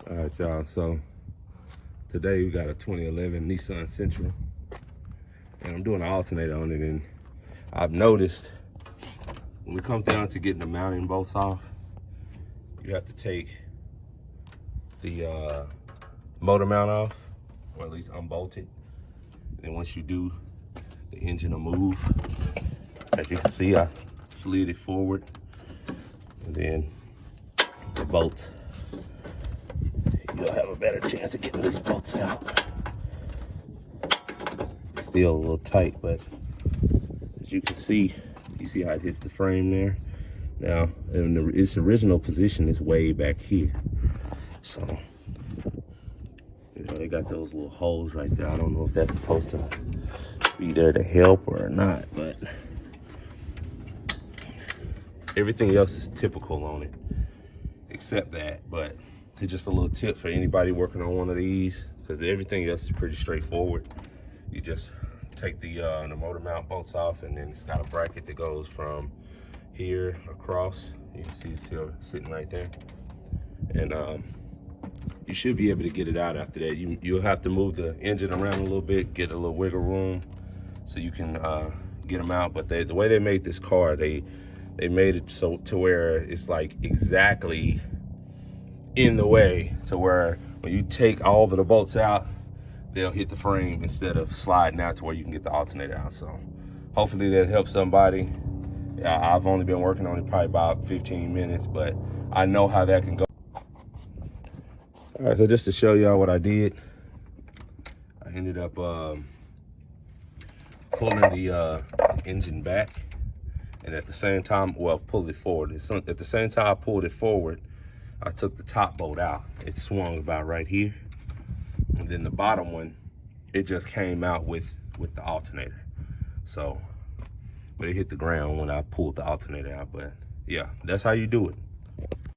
All right, y'all, so today we got a 2011 Nissan Sentra, and I'm doing an alternator on it, and I've noticed when we come down to getting the mounting bolts off, you have to take the motor mount off, or at least unbolt it. And once you do, the engine will move. As you can see, I slid it forward, and then the bolts, you'll have a better chance of getting these bolts out. It's still a little tight, but as you can see, you see how it hits the frame there? Now, in its original position is way back here. So, you know, they got those little holes right there. I don't know if that's supposed to be there to help or not, but everything else is typical on it, except that. But it's just a little tip for anybody working on one of these, because everything else is pretty straightforward. You just take the motor mount bolts off, and then it's got a bracket that goes from here across. You can see it's still sitting right there, and you should be able to get it out after that. You'll have to move the engine around a little bit, get a little wiggle room so you can get them out. But the way they made this car, they made it so to where it's like exactly in the way to where when you take all of the bolts out, they'll hit the frame instead of sliding out to where you can get the alternator out. So hopefully that helps somebody. I've only been working on it probably about 15 minutes, but I know how that can go. All right, so just to show y'all what I did, I ended up pulling the engine back, and at the same time, well, pulled it forward. At the same time I pulled it forward, I took the top bolt out. It swung about right here. And then the bottom one, it just came out with the alternator. So, but it hit the ground when I pulled the alternator out. But yeah, that's how you do it.